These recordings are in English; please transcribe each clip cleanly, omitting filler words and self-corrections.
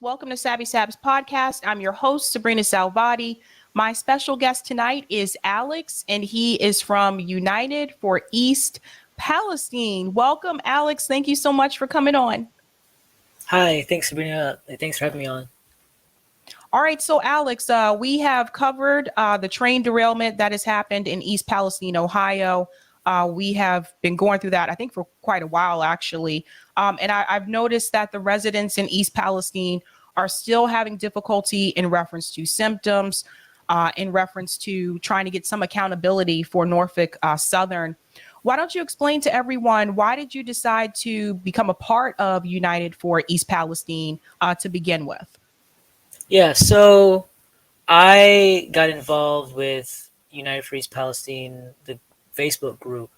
Welcome to Sabs podcast. I'm your host, sabrinasalvati. My special guest tonight is Alex, and he is from United for East Palestine. Welcome, Alex. Thank you so much for coming on. Hi, thanks, Sabrina. Thanks for having me on. All right, so Alex, we have covered the train derailment that has happened in East Palestine, Ohio. We have been going through that, I think, for quite a while, actually. And I've noticed that the residents in East Palestine are still having difficulty in reference to symptoms, in reference to trying to get some accountability for Norfolk Southern. Why don't you explain to everyone, why did you decide to become a part of United for East Palestine to begin with? Yeah, so I got involved with United for East Palestine, the Facebook group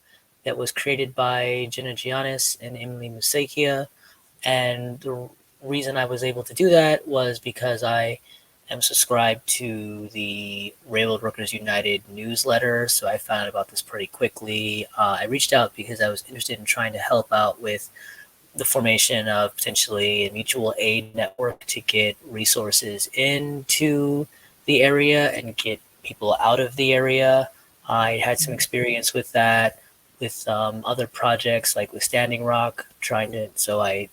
that was created by Jenna Giannis and Emily Musakia. And the reason I was able to do that was because I am subscribed to the Railroad Workers United newsletter. So I found out about this pretty quickly. I reached out because I was interested in trying to help out with the formation of potentially a mutual aid network to get resources into the area and get people out of the area. I had some experience with that, with other projects like with Standing Rock, so I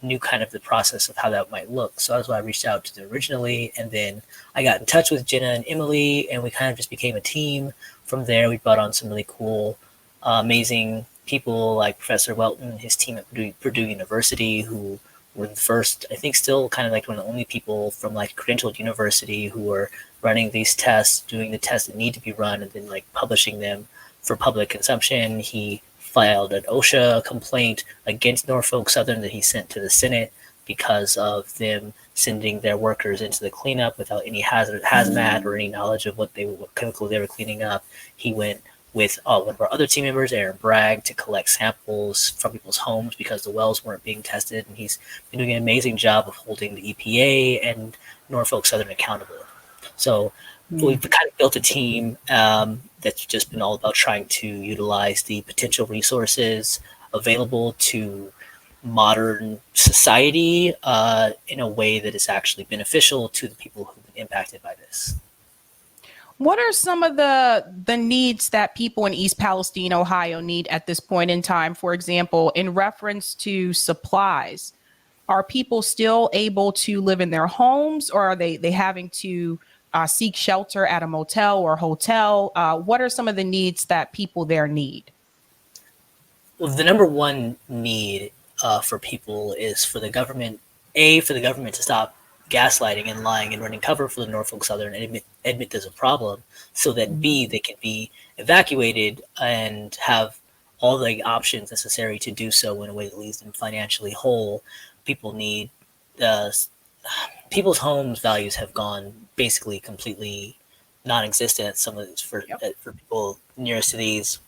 knew kind of the process of how that might look. So that's why I reached out to them originally. And then I got in touch with Jenna and Emily, and we kind of just became a team. From there, we brought on some really cool, amazing people like Professor Welton, his team at Purdue University, who were the first, I think still kind of like one of the only people from like credentialed university who were running these tests, doing the tests that need to be run, and then like publishing them for public consumption. He filed an OSHA complaint against Norfolk Southern that he sent to the Senate because of them sending their workers into the cleanup without any hazmat or any knowledge of what chemical they were cleaning up. He went with one of our other team members, Aaron Bragg, to collect samples from people's homes because the wells weren't being tested. And he's been doing an amazing job of holding the EPA and Norfolk Southern accountable. So we've kind of built a team that's just been all about trying to utilize the potential resources available to modern society in a way that is actually beneficial to the people who've been impacted by this. What are some of the needs that people in East Palestine, Ohio need at this point in time? For example, in reference to supplies, are people still able to live in their homes, or are they having to seek shelter at a motel or hotel? What are some of the needs that people there need? Well, the number one need for people is for the government to stop gaslighting and lying and running cover for the Norfolk Southern and admit there's a problem, so that B, they can be evacuated and have all the options necessary to do so in a way that leaves them financially whole. People need people's homes values have gone basically completely non-existent. Some of it's for people nearest to these.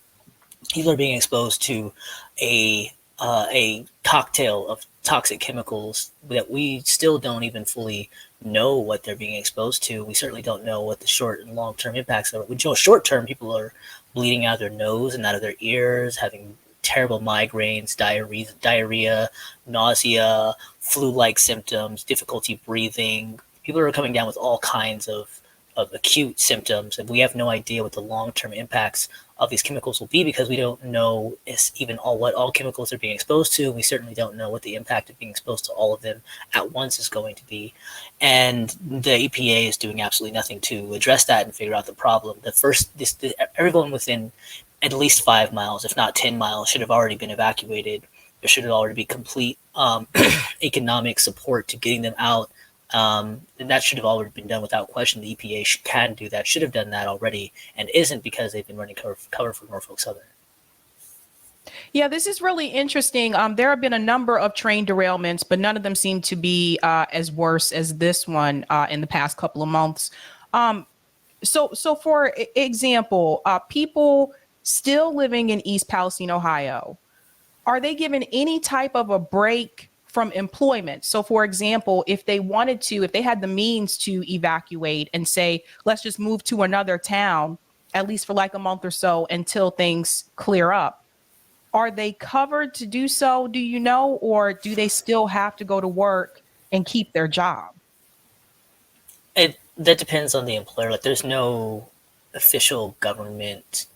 People are being exposed to a cocktail of toxic chemicals that we still don't even fully know what they're being exposed to. We certainly don't know what the short and long-term impacts are. We know short-term people are bleeding out of their nose and out of their ears, having terrible migraines, diarrhea, nausea, flu-like symptoms, difficulty breathing. People are coming down with all kinds of acute symptoms, and we have no idea what the long-term impacts of these chemicals will be because we don't know what all chemicals are being exposed to. We certainly don't know what the impact of being exposed to all of them at once is going to be. And the EPA is doing absolutely nothing to address that and figure out the problem. Everyone within at least 5 miles, if not 10 miles, should have already been evacuated. There should have already be complete economic support to getting them out. And that should have already been done without question. The EPA can do that, should have done that already, and isn't because they've been running cover for Norfolk Southern. Yeah, this is really interesting. There have been a number of train derailments, but none of them seem to be as worse as this one in the past couple of months. So for example, people still living in East Palestine, Ohio, are they given any type of a break from employment? So for example, if they had the means to evacuate and say, let's just move to another town, at least for like a month or so until things clear up, are they covered to do so? Do you know, or do they still have to go to work and keep their job? That depends on the employer. Like, there's no official government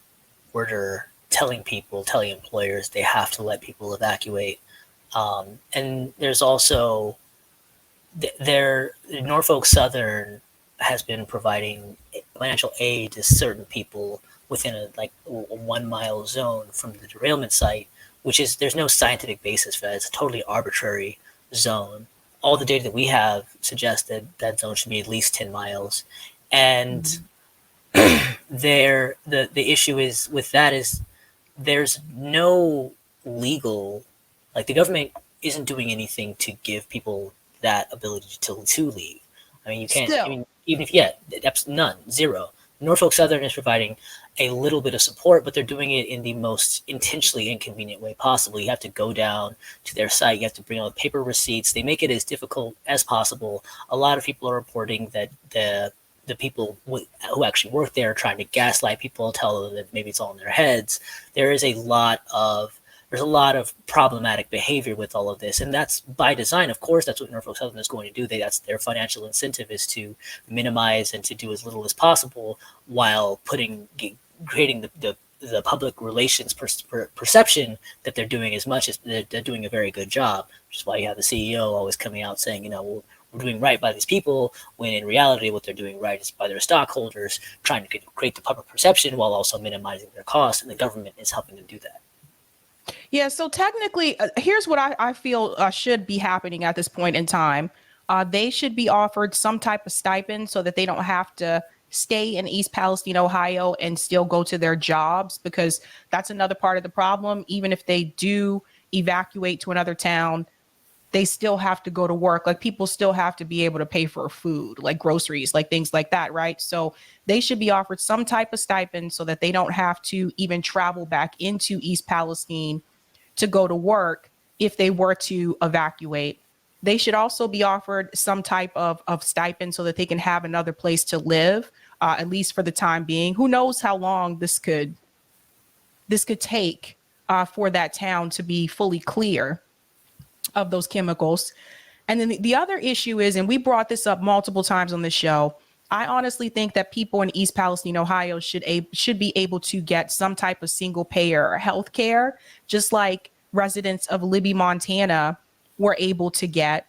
order telling employers they have to let people evacuate. And there's also Norfolk Southern has been providing financial aid to certain people within a 1 mile zone from the derailment site, which is, there's no scientific basis for that. It's a totally arbitrary zone. All the data that we have suggests that that zone should be at least 10 miles. And the issue is with that is there's no legal, like, the government isn't doing anything to give people that ability to leave. I mean, you can't. I Still. mean, even if, yeah, that's none, zero. Norfolk Southern is providing a little bit of support, but they're doing it in the most intentionally inconvenient way possible. You have to go down to their site. You have to bring all the paper receipts. They make it as difficult as possible. A lot of people are reporting that the people who actually work there are trying to gaslight people, tell them that maybe it's all in their heads. There's a lot of problematic behavior with all of this, and that's by design. Of course, that's what Norfolk Southern is going to do. That's their financial incentive, is to minimize and to do as little as possible, while creating the public relations perception that they're doing as much as they're doing a very good job. Which is why you have the CEO always coming out saying, well, we're doing right by these people, when in reality what they're doing right is by their stockholders, trying to create the public perception while also minimizing their costs, and the government is helping to do that. Yeah, so technically, here's what I feel should be happening at this point in time. They should be offered some type of stipend so that they don't have to stay in East Palestine, Ohio, and still go to their jobs, because that's another part of the problem. Even if they do evacuate to another town, they still have to go to work. Like, people still have to be able to pay for food, like groceries, like things like that, right? So they should be offered some type of stipend so that they don't have to even travel back into East Palestine to go to work if they were to evacuate. They should also be offered some type of stipend so that they can have another place to live, at least for the time being. Who knows how long this could take for that town to be fully clear of those chemicals. And then the other issue is, and we brought this up multiple times on the show, I honestly think that people in East Palestine, Ohio should be able to get some type of single payer health care, just like residents of Libby, Montana were able to get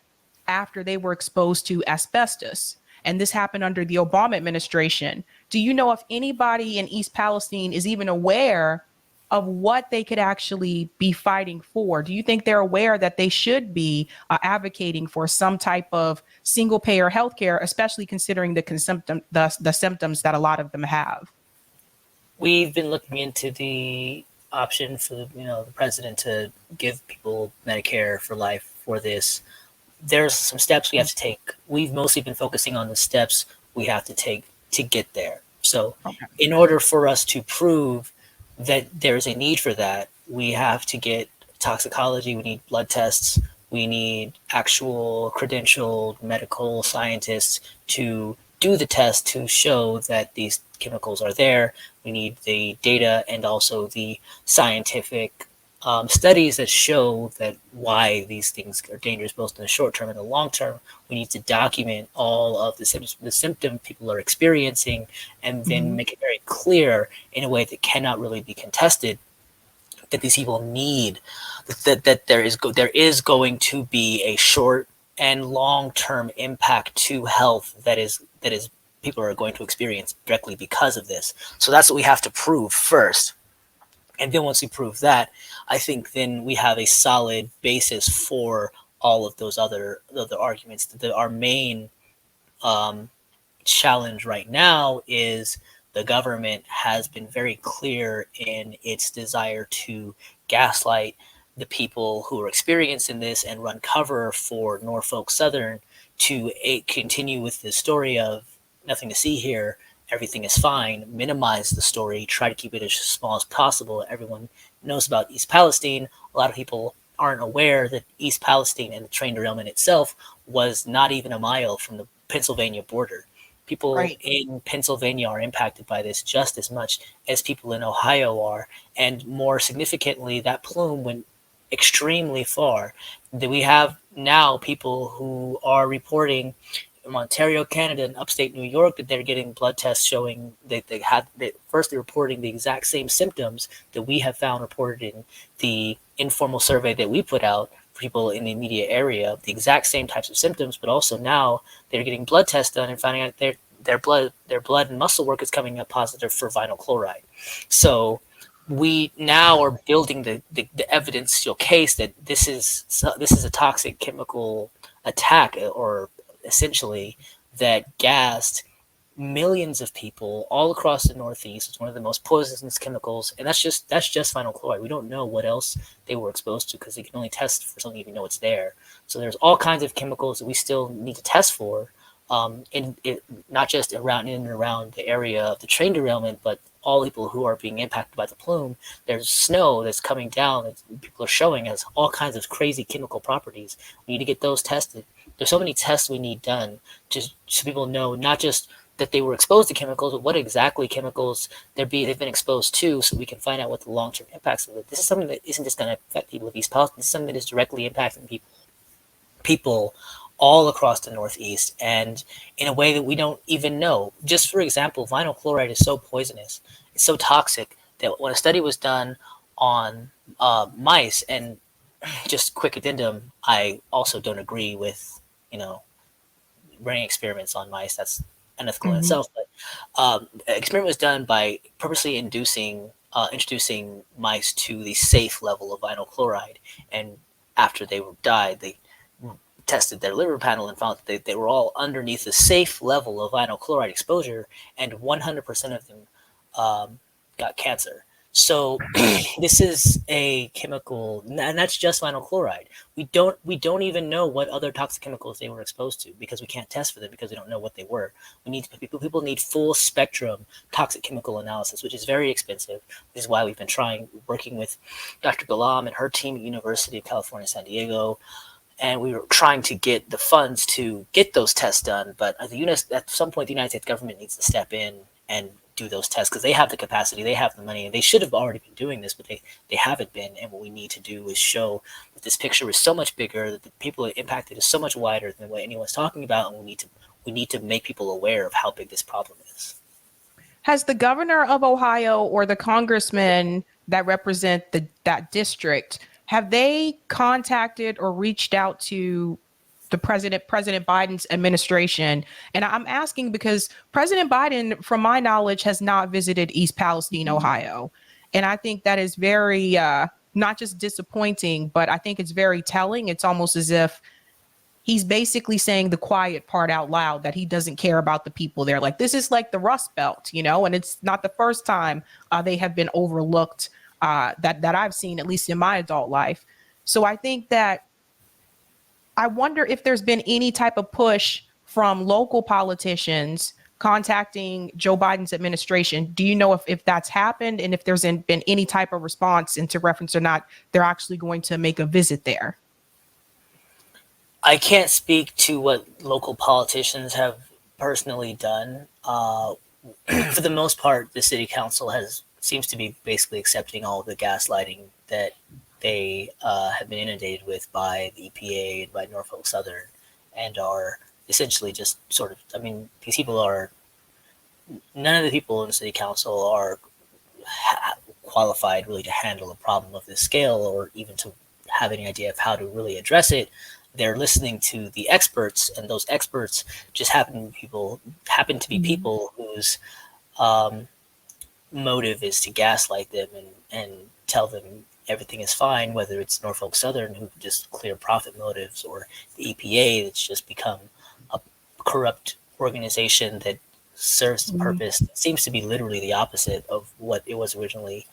after they were exposed to asbestos. And this happened under the Obama administration. Do you know if anybody in East Palestine is even aware of what they could actually be fighting for? Do you think they're aware that they should be advocating for some type of single payer healthcare, especially considering the symptoms that a lot of them have? We've been looking into the option for the president to give people Medicare for life for this. There's some steps we have to take. We've mostly been focusing on the steps we have to take to get there. So Okay. in order for us to prove that there's a need for that, we have to get toxicology, we need blood tests, we need actual credentialed medical scientists to do the test to show that these chemicals are there. We need the data and also the scientific studies that show that why these things are dangerous, both in the short term and the long term. We need to document all of the symptoms people are experiencing, and then make it very clear in a way that cannot really be contested that these people need, that there is going to be a short and long term impact to health that is people are going to experience directly because of this. So that's what we have to prove first. And then once we prove that, I think then we have a solid basis for all of those other arguments. Our main challenge right now is the government has been very clear in its desire to gaslight the people who are experiencing this and run cover for Norfolk Southern to continue with the story of nothing to see here, everything is fine, minimize the story, try to keep it as small as possible. Everyone knows about East Palestine. A lot of people aren't aware that East Palestine and the train derailment itself was not even a mile from the Pennsylvania border. People Right. in Pennsylvania are impacted by this just as much as people in Ohio are, and more significantly, that plume went extremely far. That we have now people who are reporting from Ontario, Canada, and upstate New York that they're getting blood tests showing that first they're reporting the exact same symptoms that we have found reported in the informal survey that we put out for people in the immediate area, the exact same types of symptoms, but also now they're getting blood tests done and finding out their blood and muscle work is coming up positive for vinyl chloride. So we now are building the evidence case that this is a toxic chemical attack, or essentially that gassed millions of people all across the Northeast. It's one of the most poisonous chemicals, and that's just vinyl chloride. We don't know what else they were exposed to because they can only test for something if you know it's there. So there's all kinds of chemicals that we still need to test for, not just around in and around the area of the train derailment, but all people who are being impacted by the plume. There's snow that's coming down that people are showing has all kinds of crazy chemical properties. We need to get those tested. There's so many tests we need done just so people know not just that they were exposed to chemicals, but what exactly chemicals they've been exposed to, so we can find out what the long-term impacts of it. This is something that isn't just going to affect people of East Palestine. This is something that is directly impacting people all across the Northeast, and in a way that we don't even know. Just for example, vinyl chloride is so poisonous, it's so toxic, that when a study was done on mice, and just quick addendum, I also don't agree with, running experiments on mice. That's unethical in Mhm. itself. But an experiment was done by purposely introducing mice to the safe level of vinyl chloride, and after they died, they tested their liver panel and found that they were all underneath the safe level of vinyl chloride exposure, and 100% of them got cancer. So this is a chemical, and that's just vinyl chloride. We don't even know what other toxic chemicals they were exposed to because we can't test for them because we don't know what they were. People need full spectrum toxic chemical analysis, which is very expensive. This is why we've been working with Dr. Galam and her team at University of California, San Diego, and we were trying to get the funds to get those tests done. But at some point, the United States government needs to step in and do those tests because they have the capacity, they have the money, and they should have already been doing this, but they haven't been. And what we need to do is show that this picture is so much bigger, that the people impacted is so much wider than what anyone's talking about, and we need to make people aware of how big this problem is. Has the governor of Ohio or the congressmen that represent that district, have they contacted or reached out to the President Biden's administration? And I'm asking because President Biden, from my knowledge, has not visited East Palestine, Ohio. And I think that is very not just disappointing, but I think it's very telling. It's almost as if he's basically saying the quiet part out loud, that he doesn't care about the people there. Like, this is like the Rust Belt, and it's not the first time they have been overlooked, that I've seen, at least in my adult life. So I think that I wonder if there's been any type of push from local politicians contacting Joe Biden's administration. Do you know if that's happened, and if there's been any type of response into reference or not they're actually going to make a visit there? I can't speak to what local politicians have personally done. For the most part, the city council seems to be basically accepting all of the gaslighting that they have been inundated with by the EPA and by Norfolk Southern, and are essentially just sort of. I mean, these people are. None of the people in the city council are qualified really to handle a problem of this scale, or even to have any idea of how to really address it. They're listening to the experts, and those experts just happen to be people whose motive is to gaslight them and tell them everything is fine, whether it's Norfolk Southern, who just clear profit motives, or the EPA that's just become a corrupt organization that serves the Mhm. purpose that seems to be literally the opposite of what it was originally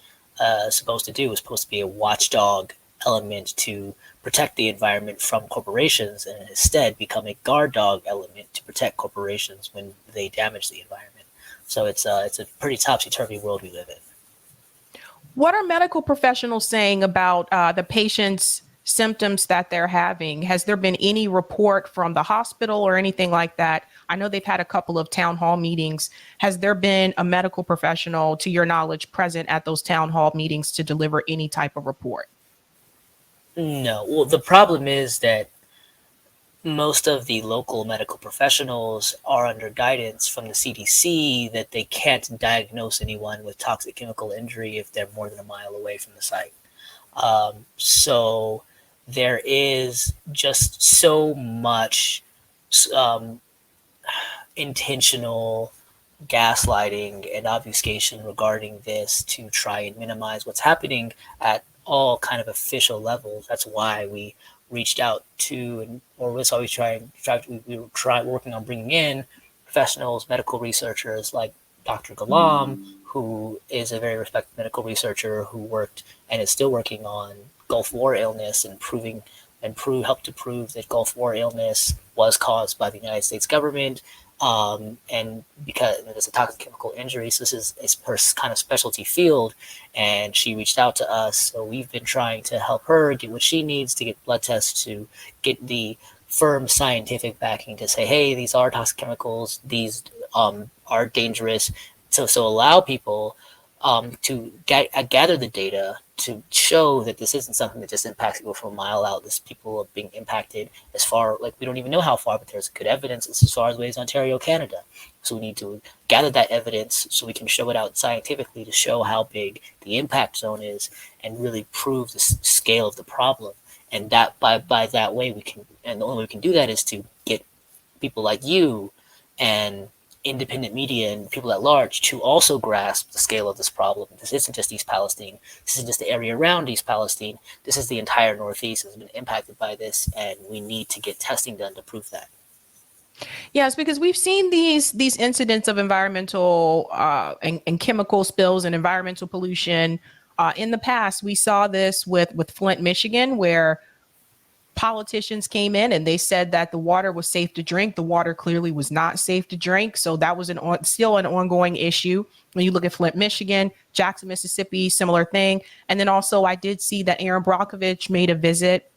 supposed to do. It was supposed to be a watchdog element to protect the environment from corporations, and instead become a guard dog element to protect corporations when they damage the environment. So it's a pretty topsy-turvy world we live in. What are medical professionals saying about the patients symptoms that they're having? Has there been any report from the hospital or anything like that? I know they've had a couple of town hall meetings. Has there been a medical professional, to your knowledge, present at those town hall meetings to deliver any type of report? No. Well, the problem is that most of the local medical professionals are under guidance from the CDC that they can't diagnose anyone with toxic chemical injury if they're more than a mile away from the site. So there is just so much um, intentional gaslighting and obfuscation regarding this to try and minimize what's happening at all kind of official levels. That's why we reached out to, or that's why we were working on bringing in professionals, medical researchers like Dr. Ghulam, who is a very respected medical researcher who worked and is still working on Gulf War illness and helped to prove that Gulf War illness was caused by the United States government. And because it's a toxic chemical injury, so this is her kind of specialty field, and she reached out to us. So we've been trying to help her get what she needs to get blood tests, to get the firm scientific backing to say, hey, these are toxic chemicals, these are dangerous. So allow people to gather the data to show that this isn't something that just impacts people from a mile out. This people are being impacted as far, like, we don't even know how far, but there's good evidence it's as far away as Ontario, Canada. So we need to gather that evidence so we can show it out scientifically to show how big the impact zone is and really prove the scale of the problem. And that by that way we can, and the only way we can do that is to get people like you and independent media and people at large to also grasp the scale of this problem. This isn't just East Palestine. This isn't just the area around East Palestine. This is the entire Northeast has been impacted by this, and we need to get testing done to prove that. Yes, because we've seen these incidents of environmental and chemical spills and environmental pollution in the past. We saw this with Flint, Michigan, where politicians came in and they said that the water was safe to drink. The water clearly was not safe to drink. So that was still an ongoing issue. When you look at Flint, Michigan, Jackson, Mississippi, similar thing. And then also I did see that Erin Brockovich made a visit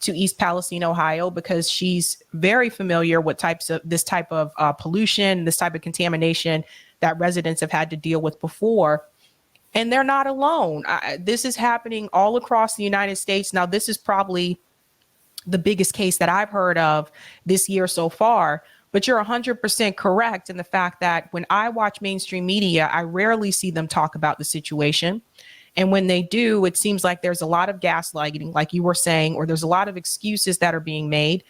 to East Palestine, Ohio, because she's very familiar with this type of pollution, this type of contamination that residents have had to deal with before. And they're not alone. This is happening all across the United States. Now, this is probably the biggest case that I've heard of this year so far. But you're 100% correct in the fact that when I watch mainstream media, I rarely see them talk about the situation. And when they do, it seems like there's a lot of gaslighting, like you were saying, or there's a lot of excuses that are being made.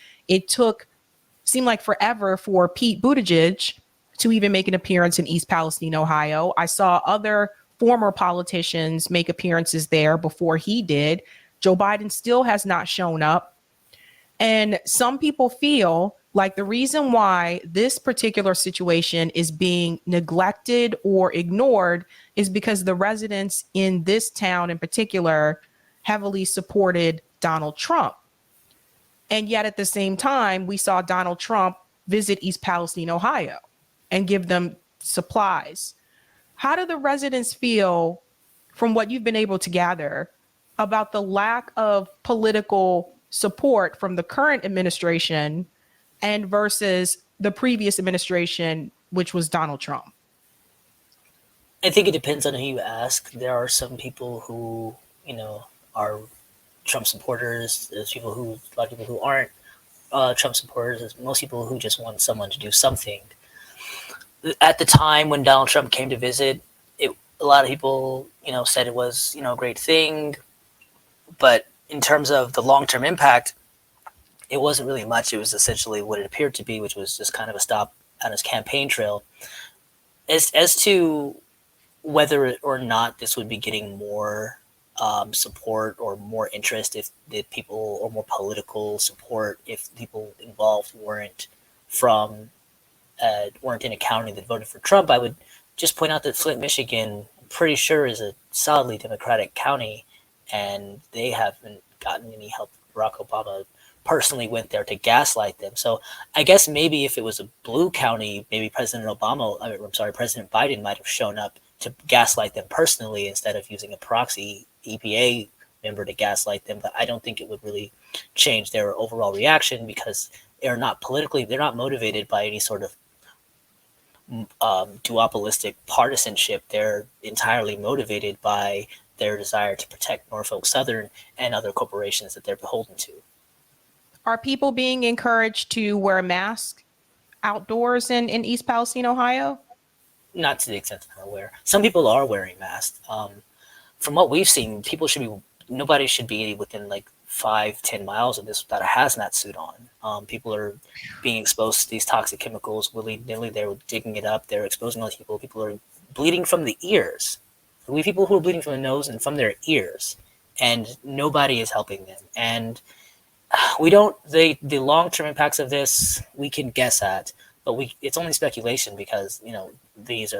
Seemed like forever for Pete Buttigieg to even make an appearance in East Palestine, Ohio. I saw other former politicians make appearances there before he did. Joe Biden still has not shown up. And some people feel like the reason why this particular situation is being neglected or ignored is because the residents in this town in particular heavily supported Donald Trump. And yet at the same time, we saw Donald Trump visit East Palestine, Ohio, and give them supplies. How do the residents feel, from what you've been able to gather, about the lack of political support from the current administration and versus the previous administration, which was Donald Trump? I think it depends on who you ask. There are some people who, are Trump supporters. There's a lot of people who aren't Trump supporters. There's most people who just want someone to do something. At the time when Donald Trump came to visit, a lot of people, said it was, a great thing. But in terms of the long-term impact, it wasn't really much. It was essentially what it appeared to be, which was just kind of a stop on his campaign trail. As to whether or not this would be getting more support or more interest if the people, or more political support if people involved weren't in a county that voted for Trump, I would just point out that Flint, Michigan, I'm pretty sure is a solidly Democratic county, and they haven't gotten any help. Barack Obama personally went there to gaslight them. So I guess maybe if it was a blue county, maybe President Biden might have shown up to gaslight them personally instead of using a proxy EPA member to gaslight them, but I don't think it would really change their overall reaction because they're not motivated by any sort of duopolistic partisanship. They're entirely motivated by their desire to protect Norfolk Southern and other corporations that they're beholden to. Are people being encouraged to wear a mask outdoors in East Palestine, Ohio? Not to the extent that I'm aware. Some people are wearing masks. From what we've seen, nobody should be within like 5-10 miles of this without a hazmat suit on. People are being exposed to these toxic chemicals willy nilly. They're digging it up. They're exposing other people. People are bleeding from the ears. We have people who are bleeding from the nose and from their ears, and nobody is helping them. And we don't the long-term impacts of this we can guess at, but it's only speculation because these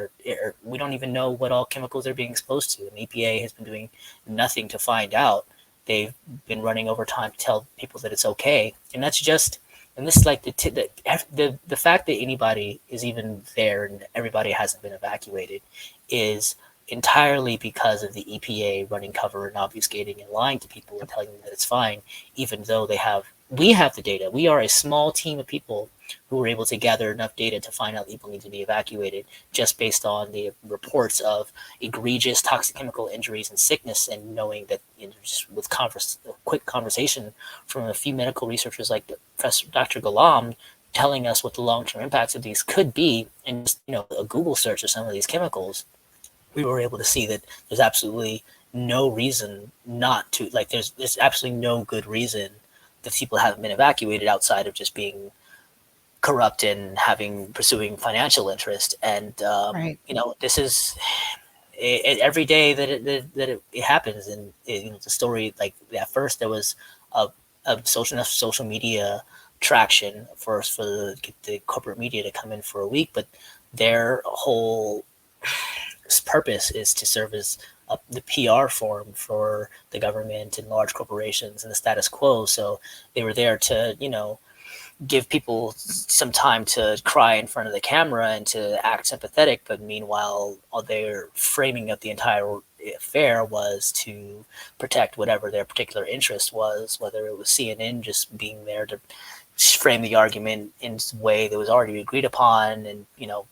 we don't even know what all chemicals they're being exposed to, and EPA has been doing nothing to find out. They've been running overtime to tell people that it's okay, and that's just, and this is like the fact that anybody is even there and everybody hasn't been evacuated is entirely because of the EPA running cover and obfuscating and lying to people and telling them that it's fine, even though we have the data. We are a small team of people who were able to gather enough data to find out people need to be evacuated just based on the reports of egregious toxic chemical injuries and sickness, and knowing that just with a quick conversation from a few medical researchers like Professor Dr. Ghulam telling us what the long-term impacts of these could be, and just, a Google search of some of these chemicals, we were able to see that there's absolutely no reason not to, like, there's absolutely no good reason that people haven't been evacuated outside of just being corrupt and pursuing financial interest. And Right. this is every day that it happens. And the story, like, at first there was a social media traction for the corporate media to come in for a week, but their whole purpose is to serve as the PR forum for the government and large corporations and the status quo. So they were there to, give people some time to cry in front of the camera and to act sympathetic. But meanwhile, their framing of the entire affair was to protect whatever their particular interest was, whether it was CNN just being there to frame the argument in a way that was already agreed upon, and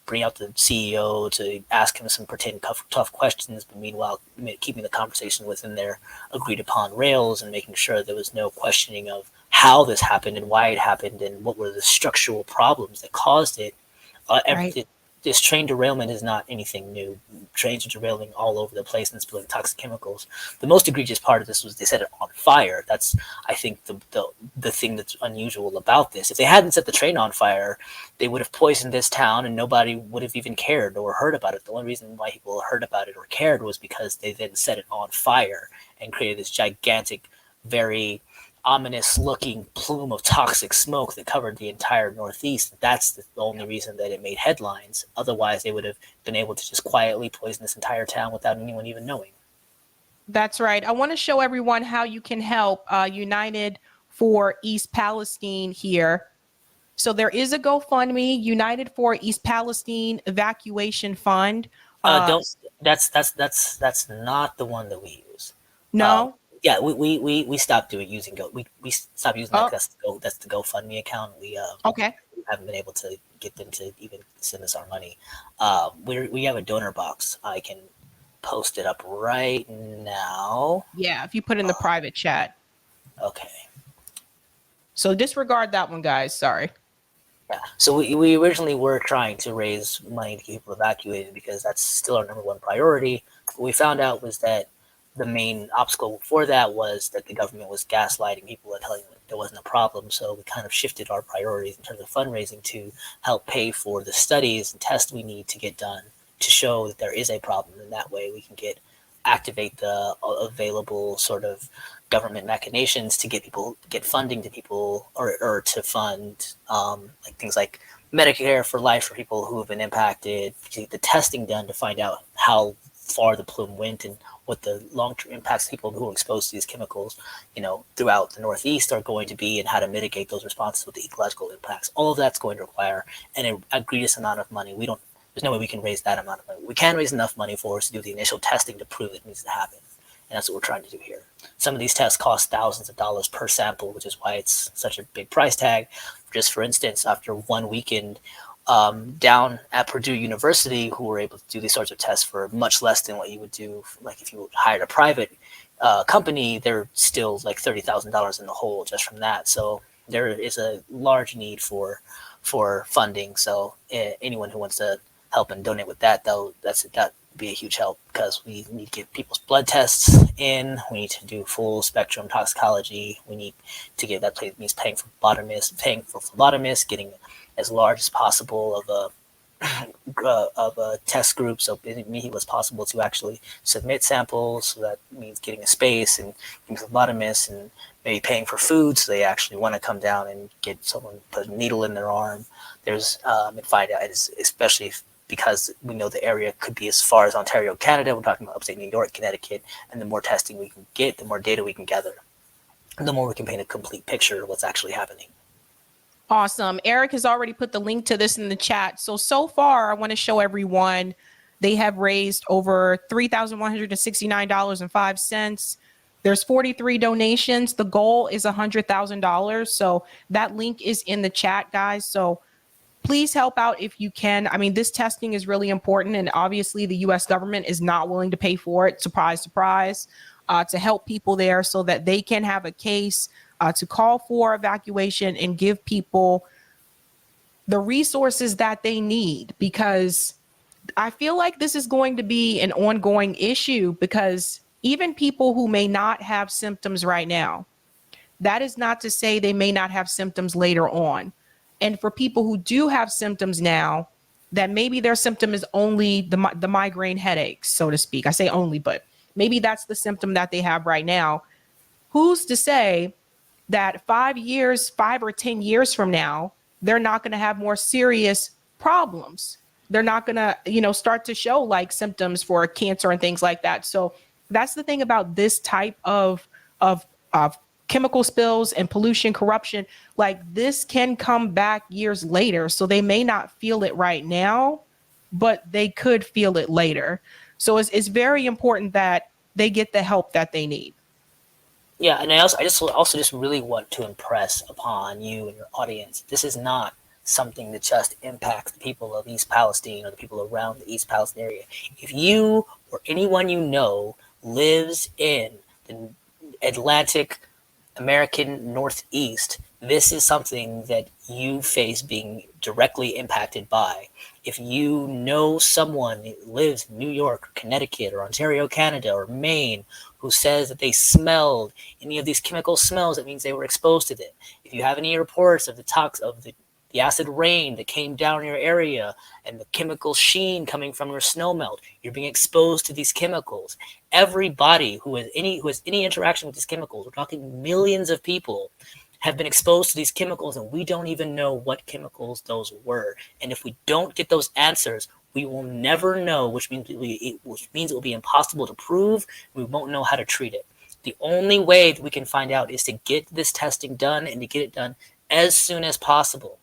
bring out the CEO to ask him some pretend tough questions, but meanwhile keeping the conversation within their agreed upon rails and making sure there was no questioning of how this happened and why it happened and what were the structural problems that caused it. Right. This train derailment is not anything new. Trains are derailing all over the place and spilling toxic chemicals. The most egregious part of this was they set it on fire. That's, I think, the thing that's unusual about this. If they hadn't set the train on fire, they would have poisoned this town and nobody would have even cared or heard about it. The only reason why people heard about it or cared was because they then set it on fire and created this gigantic, very ominous looking plume of toxic smoke that covered the entire Northeast. That's the only reason that it made headlines. Otherwise, they would have been able to just quietly poison this entire town without anyone even knowing. That's right. I want to show everyone how you can help United for East Palestine here. So there is a GoFundMe, United for East Palestine Evacuation Fund. Don't. That's not the one that we use. No. Yeah, we stopped using Go. We stopped using that. Oh, That's the GoFundMe account. okay. We haven't been able to get them to even send us our money. We have a donor box. I can post it up right now. Yeah, if you put in the private chat. Okay. So disregard that one, guys. Sorry. Yeah. So we originally were trying to raise money to keep people evacuated because that's still our number one priority. What we found out was that the main obstacle for that was that the government was gaslighting people and telling them there wasn't a problem. So we kind of shifted our priorities in terms of fundraising to help pay for the studies and tests we need to get done to show that there is a problem. And that way we can activate the available sort of government machinations to get funding to people or to fund like things like Medicare for life for people who have been impacted, to get the testing done to find out how far the plume went and what the long-term impacts of people who are exposed to these chemicals, throughout the Northeast are going to be, and how to mitigate those responses with the ecological impacts. All of that's going to require an egregious amount of money. There's no way we can raise that amount of money. We can raise enough money for us to do the initial testing to prove it needs to happen. And that's what we're trying to do here. Some of these tests cost thousands of dollars per sample, which is why it's such a big price tag. Just for instance, after one weekend down at Purdue University, who were able to do these sorts of tests for much less than what you would do, like if you hired a private company, they're still like $30,000 in the hole just from that. So there is a large need for funding. So anyone who wants to help and donate with that, though, that be a huge help, because we need to get people's blood tests in. We need to do full spectrum toxicology. We need to get that means paying for phlebotomists, getting as large as possible of a test group, so it was possible to actually submit samples. So that means getting a space and getting phlebotomists, and maybe paying for food, so they actually want to come down and get someone put a needle in their arm. There's and find out, especially because we know the area could be as far as Ontario, Canada. We're talking about upstate New York, Connecticut, and the more testing we can get, the more data we can gather, and the more we can paint a complete picture of what's actually happening. Awesome. Eric has already put the link to this in the chat. So far, I want to show everyone they have raised over $3,169.05. There's 43 donations. The goal is $100,000. So that link is in the chat, guys. So please help out if you can. I mean, this testing is really important, and obviously the U.S. government is not willing to pay for it. Surprise, surprise. To help people there so that they can have a case to call for evacuation and give people the resources that they need, because I feel like this is going to be an ongoing issue, because even people who may not have symptoms right now, that is not to say they may not have symptoms later on. And for people who do have symptoms now, that maybe their symptom is only the migraine headaches, so to speak. I say only, but maybe that's the symptom that they have right now. Who's to say that 5 or 10 years from now, they're not going to have more serious problems? They're not going to, start to show like symptoms for cancer and things like that. So that's the thing about this type of chemical spills and pollution, corruption. Like, this can come back years later. So they may not feel it right now, but they could feel it later. So it's very important that they get the help that they need. Yeah, and I also really want to impress upon you and your audience, this is not something that just impacts the people of East Palestine or the people around the East Palestine area. If you or anyone you know lives in the Atlantic American Northeast, this is something that you face being directly impacted by. If you know someone who lives in New York, Connecticut, or Ontario, Canada, or Maine, who says that they smelled any of these chemical smells, it means they were exposed to it. If you have any reports of the acid rain that came down in your area and the chemical sheen coming from your snowmelt, you're being exposed to these chemicals. Everybody who has any interaction with these chemicals, we're talking millions of people, have been exposed to these chemicals, and we don't even know what chemicals those were. And if we don't get those answers, we will never know, which means it will be impossible to prove. We won't know how to treat it. The only way that we can find out is to get this testing done, and to get it done as soon as possible.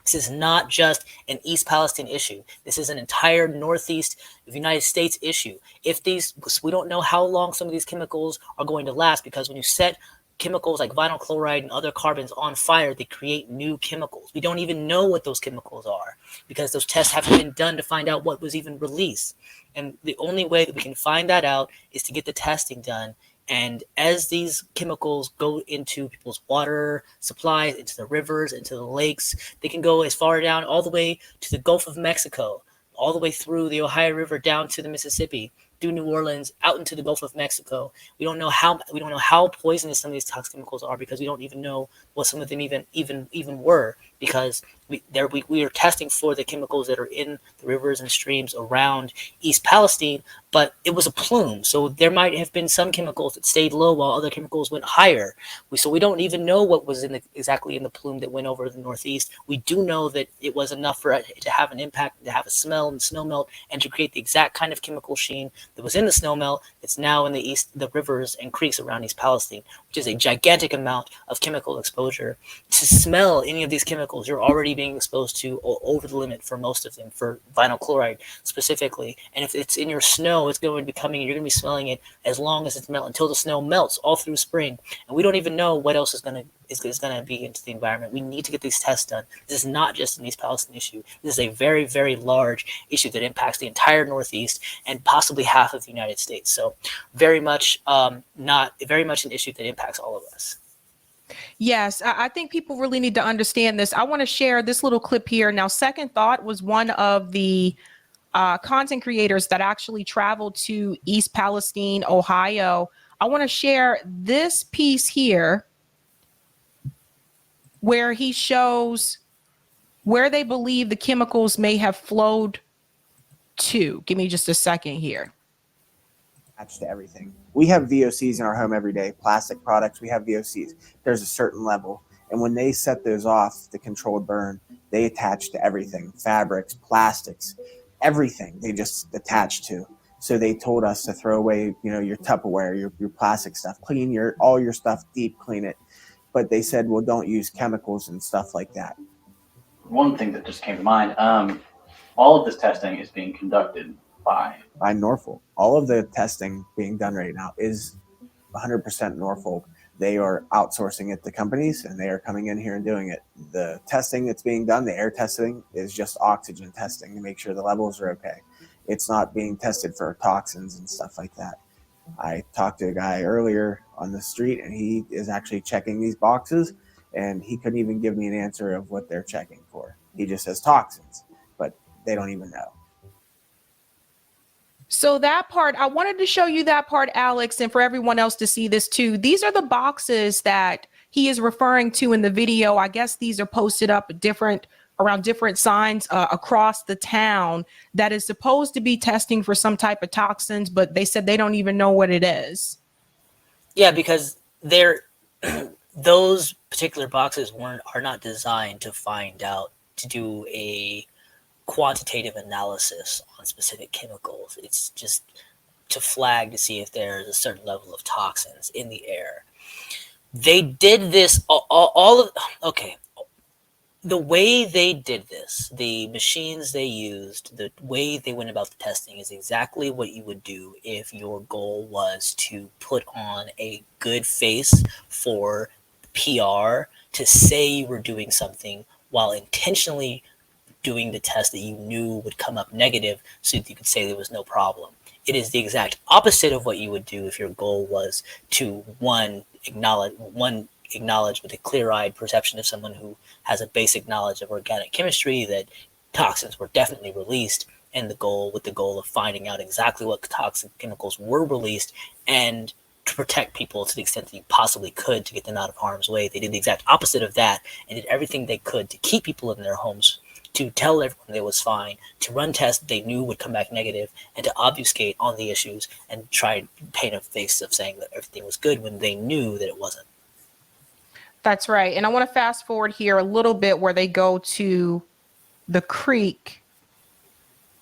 This is not just an East Palestine issue. This is an entire Northeast of the United States issue. We don't know how long some of these chemicals are going to last, because when you set chemicals like vinyl chloride and other carbons on fire, they create new chemicals. We don't even know what those chemicals are, because those tests haven't been done to find out what was even released. And the only way that we can find that out is to get the testing done. And as these chemicals go into people's water supplies, into the rivers, into the lakes, they can go as far down all the way to the Gulf of Mexico, all the way through the Ohio River down to the Mississippi, through New Orleans, out into the Gulf of Mexico. We don't know how poisonous some of these toxic chemicals are, because we don't even know what some of them even were, because we are testing for the chemicals that are in the rivers and streams around East Palestine, but it was a plume, so there might have been some chemicals that stayed low while other chemicals went higher. So we don't even know what was exactly in the plume that went over the Northeast. We do know that it was enough for it to have an impact, to have a smell and snow melt, and to create the exact kind of chemical sheen that was in the snow melt that's now in the rivers and creeks around East Palestine, which is a gigantic amount of chemical exposure. To smell any of these chemicals, you're already being exposed to over the limit for most of them, for vinyl chloride specifically. And if it's in your snow snow. It's going to be coming, and you're going to be smelling it as long as it's melting, until the snow melts all through spring. And we don't even know what else is going to be into the environment. We need to get these tests done. This is not just an East Palestine issue. This is a very, very large issue that impacts the entire Northeast and possibly half of the United States. So very much very much an issue that impacts all of us. Yes, I think people really need to understand this. I want to share this little clip here. Now, Second Thought was one of the content creators that actually traveled to East Palestine, Ohio. I want to share this piece here where he shows where they believe the chemicals may have flowed to. Give me just a second here. Attached to everything. We have VOCs in our home every day. Plastic products, we have VOCs. There's a certain level. And when they set those off, the controlled burn, they attach to everything. Fabrics, plastics, everything they just attach to. So they told us to throw away, your Tupperware, your plastic stuff, clean all your stuff, deep clean it. But they said, well, don't use chemicals and stuff like that. One thing that just came to mind, all of this testing is being conducted by Norfolk. All of the testing being done right now is 100% Norfolk. They are outsourcing it to companies, and they are coming in here and doing it. The testing that's being done, the air testing, is just oxygen testing to make sure the levels are okay. It's not being tested for toxins and stuff like that. I talked to a guy earlier on the street, and he is actually checking these boxes, and he couldn't even give me an answer of what they're checking for. He just says toxins, but they don't even know. So that part, I wanted to show you that part, Alex, and for everyone else to see this too. These are the boxes that he is referring to in the video. I guess these are posted up around different signs across the town that is supposed to be testing for some type of toxins, but they said they don't even know what it is. Yeah, because those particular boxes are not designed to find out, to do a quantitative analysis on specific chemicals. It's just to flag to see if there's a certain level of toxins in the air. They did this the way they did this, the machines they used, the way they went about the testing is exactly what you would do if your goal was to put on a good face for PR, to say you were doing something while intentionally doing the test that you knew would come up negative so that you could say there was no problem. It is the exact opposite of what you would do if your goal was to acknowledge with a clear-eyed perception of someone who has a basic knowledge of organic chemistry that toxins were definitely released, and the goal of finding out exactly what toxic chemicals were released and to protect people to the extent that you possibly could to get them out of harm's way. They did the exact opposite of that and did everything they could to keep people in their homes, to tell everyone that it was fine, to run tests they knew would come back negative, and to obfuscate on the issues and try to paint a face of saying that everything was good when they knew that it wasn't. That's right. And I want to fast forward here a little bit where they go to the creek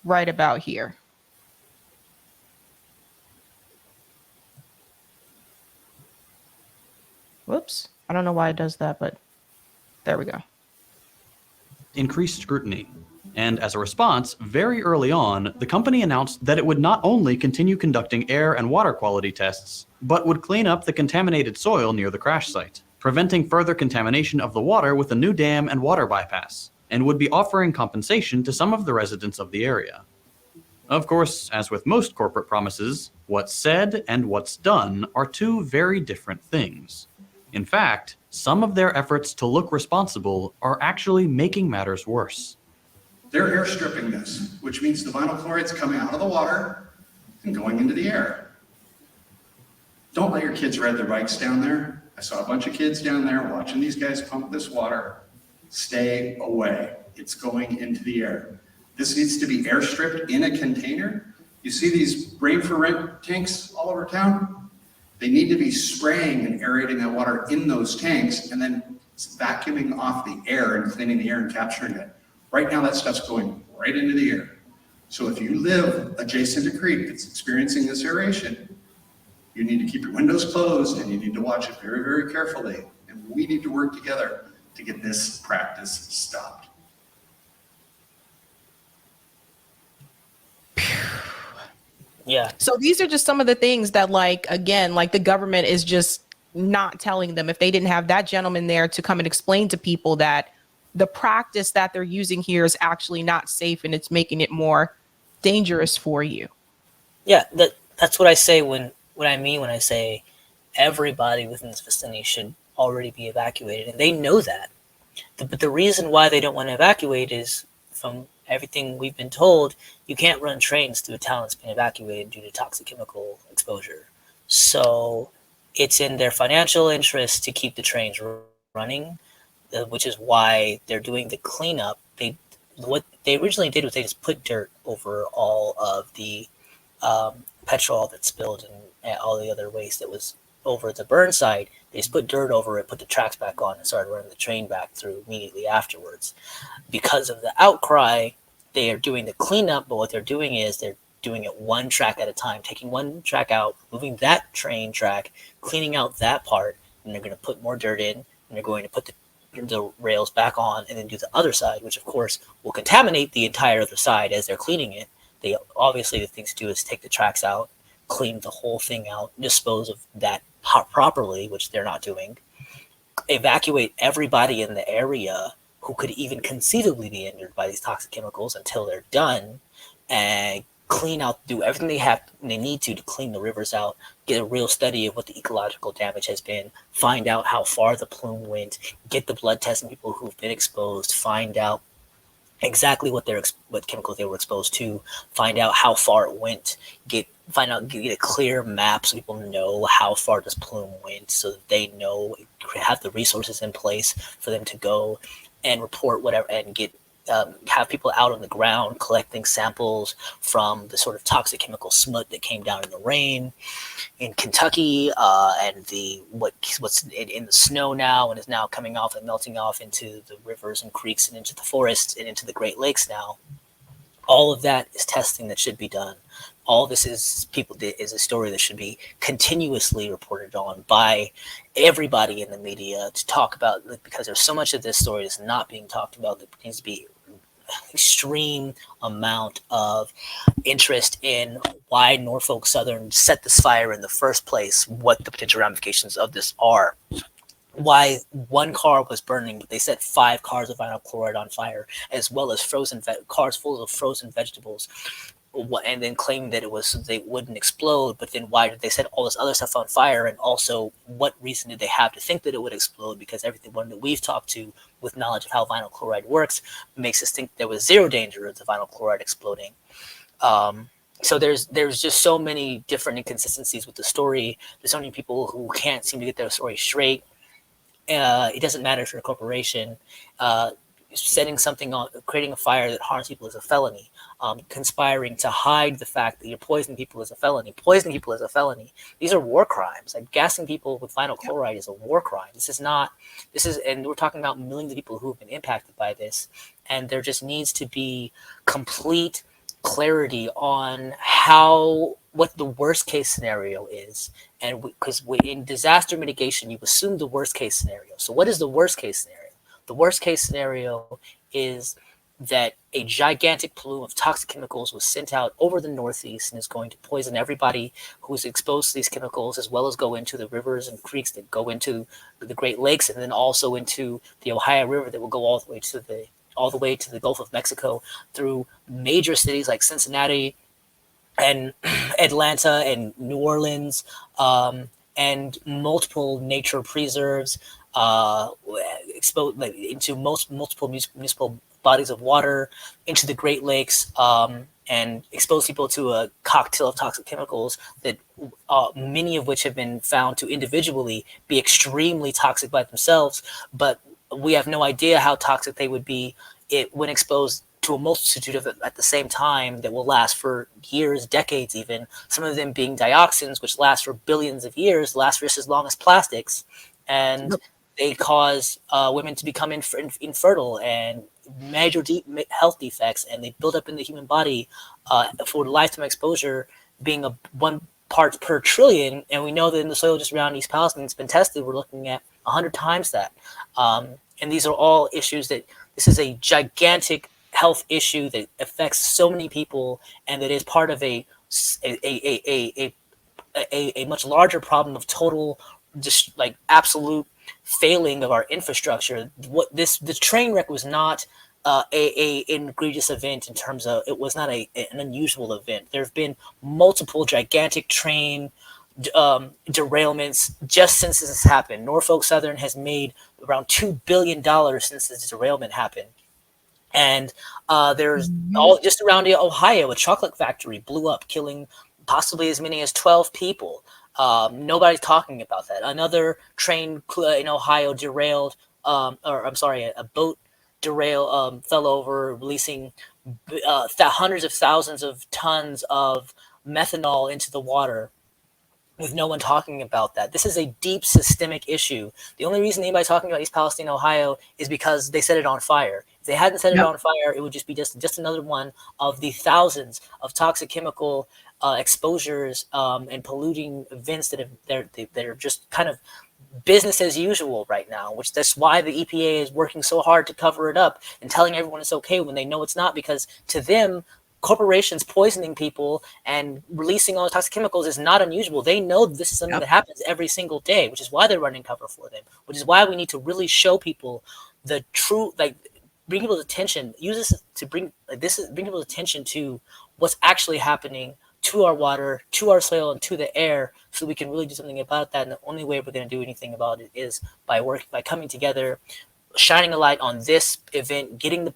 right about here. Whoops. I don't know why it does that, but there we go. Increased scrutiny. And as a response, very early on, the company announced that it would not only continue conducting air and water quality tests, but would clean up the contaminated soil near the crash site, preventing further contamination of the water with a new dam and water bypass, and would be offering compensation to some of the residents of the area. Of course, as with most corporate promises, what's said and what's done are two very different things. In fact, some of their efforts to look responsible are actually making matters worse. They're airstripping this, which means the vinyl chloride's coming out of the water and going into the air. Don't let your kids ride their bikes down there. I saw a bunch of kids down there watching these guys pump this water. Stay away. It's going into the air. This needs to be airstripped in a container. You see these rain for rent tanks all over town? They need to be spraying and aerating that water in those tanks and then vacuuming off the air and cleaning the air and capturing it. Right now, that stuff's going right into the air. So if you live adjacent to a creek that's experiencing this aeration, you need to keep your windows closed and you need to watch it very, very carefully. And we need to work together to get this practice stopped. Yeah. So these are just some of the things that, like, again, like the government is just not telling them. If they didn't have that gentleman there to come and explain to people that the practice that they're using here is actually not safe and it's making it more dangerous for you. Yeah, that's what I say what I mean when I say everybody within this vicinity should already be evacuated, and they know that. But the reason why they don't want to evacuate is, from everything we've been told, you can't run trains through a town that's been evacuated due to toxic chemical exposure. So it's in their financial interest to keep the trains running, which is why they're doing the cleanup. What they originally did was they just put dirt over all of the petrol that spilled and all the other waste that was over at the burn site. They just put dirt over it, put the tracks back on, and started running the train back through immediately afterwards. Because of the outcry, they are doing the cleanup, but what they're doing is they're doing it one track at a time, taking one track out, moving that train track, cleaning out that part, and they're going to put more dirt in, and they're going to put the rails back on, and then do the other side, which of course will contaminate the entire other side as they're cleaning it. They obviously, the thing to do is take the tracks out, clean the whole thing out, dispose of that properly, which they're not doing, evacuate everybody in the area who could even conceivably be injured by these toxic chemicals until they're done, and clean out, do everything they need to clean the rivers out, get a real study of what the ecological damage has been, find out how far the plume went, get the blood tests on people who've been exposed, find out exactly what chemicals they were exposed to, find out how far it went, get a clear map so people know how far this plume went, so that they know, have the resources in place for them to go and report whatever, and get have people out on the ground collecting samples from the sort of toxic chemical smut that came down in the rain in Kentucky, and what's in the snow now, and is now coming off and melting off into the rivers and creeks and into the forests and into the Great Lakes now. All of that is testing that should be done. All this is a story that should be continuously reported on by everybody in the media to talk about, because there's so much of this story that's not being talked about that needs to be extreme amount of interest in why Norfolk Southern set this fire in the first place, what the potential ramifications of this are, why one car was burning, but they set 5 cars of vinyl chloride on fire, as well as cars full of frozen vegetables, and then claimed that they wouldn't explode. But then why did they set all this other stuff on fire? And also, what reason did they have to think that it would explode? Because everyone that we've talked to with knowledge of how vinyl chloride works makes us think there was zero danger of the vinyl chloride exploding. So there's just so many different inconsistencies with the story. There's so many people who can't seem to get their story straight. It doesn't matter if you're a corporation. Setting something on, creating a fire that harms people is a felony. Conspiring to hide the fact that you're poisoning people is a felony. Poisoning people is a felony. These are war crimes. Like, gassing people with vinyl chloride is a war crime. And we're talking about millions of people who have been impacted by this. And there just needs to be complete clarity on what the worst case scenario is. And because in disaster mitigation, you assume the worst case scenario. So what is the worst case scenario? The worst case scenario is that a gigantic plume of toxic chemicals was sent out over the Northeast and is going to poison everybody who's exposed to these chemicals, as well as go into the rivers and creeks that go into the Great Lakes, and then also into the Ohio River that will go all the way to the Gulf of Mexico, through major cities like Cincinnati and Atlanta and New Orleans, and multiple nature preserves, exposed into multiple municipal bodies of water, into the Great Lakes, and expose people to a cocktail of toxic chemicals that many of which have been found to individually be extremely toxic by themselves, but we have no idea how toxic they would be when exposed to a multitude of it at the same time, that will last for years, decades even. Some of them being dioxins, which last for billions of years, last for just as long as plastics. And they cause women to become infertile and major health defects, and they build up in the human body for lifetime exposure, being 1 part per trillion. And we know that in the soil just around East Palestine, it's been tested, we're looking at 100 times that. And these are all issues this is a gigantic health issue that affects so many people, and that is part of a a much larger problem of total, just like absolute failing of our infrastructure. The train wreck was not a egregious event in terms of, it was not an unusual event. There have been multiple gigantic train derailments just since this has happened. Norfolk Southern has made around $2 billion since this derailment happened. And there's all just around Ohio, a chocolate factory blew up, killing possibly as many as 12 people. Nobody's talking about that. Another train in Ohio derailed, a boat fell over, releasing hundreds of thousands of tons of methanol into the water, with no one talking about that. This is a deep systemic issue. The only reason anybody's talking about East Palestine, Ohio, is because they set it on fire. If they hadn't set it on fire, it would just be just another one of the thousands of toxic chemical exposures and polluting events that are just kind of business as usual right now, which that's why the EPA is working so hard to cover it up and telling everyone it's okay when they know it's not, because to them, corporations poisoning people and releasing all the toxic chemicals is not unusual. They know this is something that happens every single day, which is why they're running cover for them, which is why we need to really show people the true, bring people's attention, use this to bring people's attention to what's actually happening to our water, to our soil, and to the air, so we can really do something about that. And the only way we're going to do anything about it is by coming together, shining a light on this event, getting the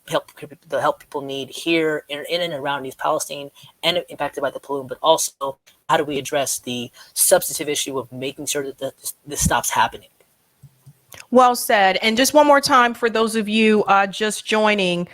help people need here in and around East Palestine and impacted by the plume, but also how do we address the substantive issue of making sure that this stops happening. Well said. And just one more time for those of you just joining,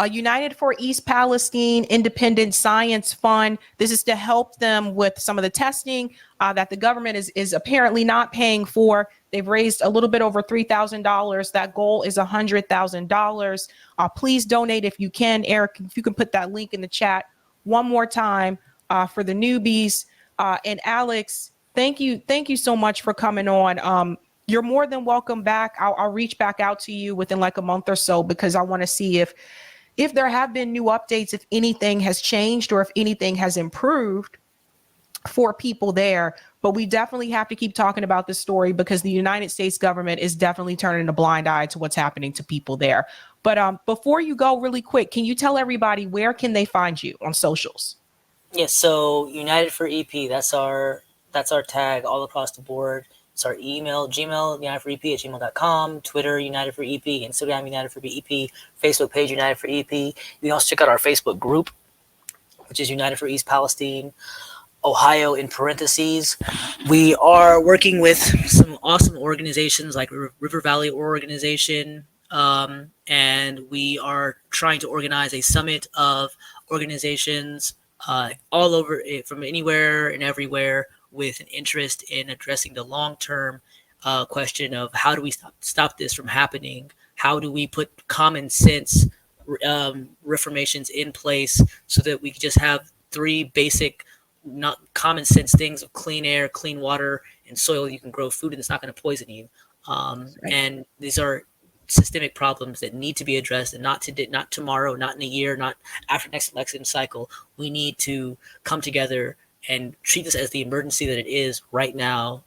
United for East Palestine Independent Science Fund. This is to help them with some of the testing that the government is apparently not paying for. They've raised a little bit over $3,000. That goal is $100,000. Please donate if you can. Eric, if you can put that link in the chat one more time for the newbies. And Alex, thank you so much for coming on. You're more than welcome back. I'll reach back out to you within like a month or so, because I want to see if there have been new updates, if anything has changed or if anything has improved for people there. But we definitely have to keep talking about this story, because the United States government is definitely turning a blind eye to what's happening to people there. But before you go, really quick, can you tell everybody where can they find you on socials? Yes, so United for EP, that's our tag all across the board. It's our email, Gmail, unitedforep@gmail.com, Twitter, United for EP, Instagram, United for EP, Facebook page, United for EP. You can also check out our Facebook group, which is United for East Palestine, Ohio in parentheses. We are working with some awesome organizations like River Valley Organization, and we are trying to organize a summit of organizations all over, from anywhere and everywhere, with an interest in addressing the long-term question of how do we stop this from happening? How do we put common sense reformations in place so that we can just have three basic, not common sense things of clean air, clean water, and soil you can grow food and it's not going to poison you. And these are systemic problems that need to be addressed, and not tomorrow, not in a year, not after next election cycle. We need to come together and treat this as the emergency that it is right now.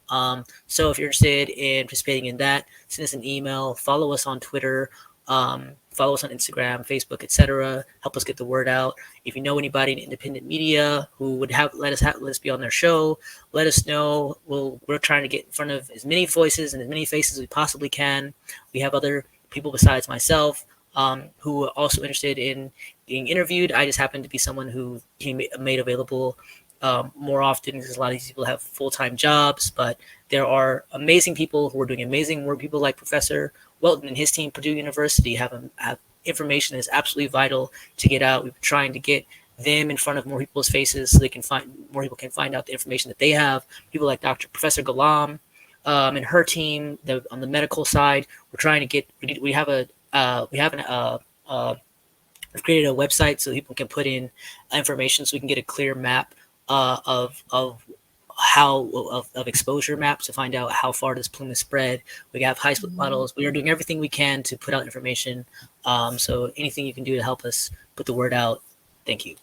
So if you're interested in participating in that, send us an email, follow us on Twitter, follow us on Instagram, Facebook, etc. Help us get the word out. If you know anybody in independent media who would let us be on their show, let us know. We're trying to get in front of as many voices and as many faces as we possibly can. We have other people besides myself who are also interested in being interviewed. I just happen to be someone who he made available more often, because a lot of these people have full-time jobs, but there are amazing people who are doing amazing work. People like Professor Welton and his team, Purdue University, have information that is absolutely vital to get out. We're trying to get them in front of more people's faces so more people can find out the information that they have. People like Professor Galam and her team on the medical side. We're trying to get. We've created a website so people can put in information so we can get a clear map of exposure maps to find out how far this plume is spread. We have high split models. We are doing everything we can to put out information. So anything you can do to help us put the word out, thank you.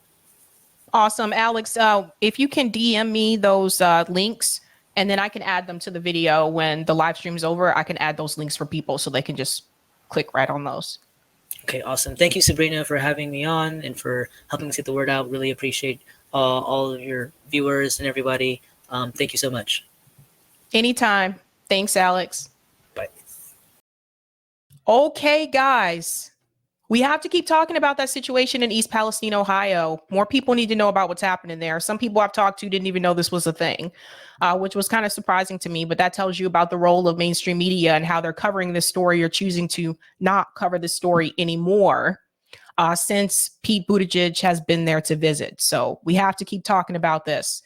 Awesome. Alex, if you can DM me those links, and then I can add them to the video when the live stream is over. I can add those links for people so they can just click right on those. Okay, awesome. Thank you, Sabrina, for having me on and for helping us get the word out. Really appreciate all of your viewers and everybody. Thank you so much. Anytime. Thanks, Alex. Bye. Okay, guys. We have to keep talking about that situation in East Palestine, Ohio. More people need to know about what's happening there. Some people I've talked to didn't even know this was a thing, which was kind of surprising to me. But that tells you about the role of mainstream media and how they're covering this story or choosing to not cover this story anymore since Pete Buttigieg has been there to visit. So we have to keep talking about this.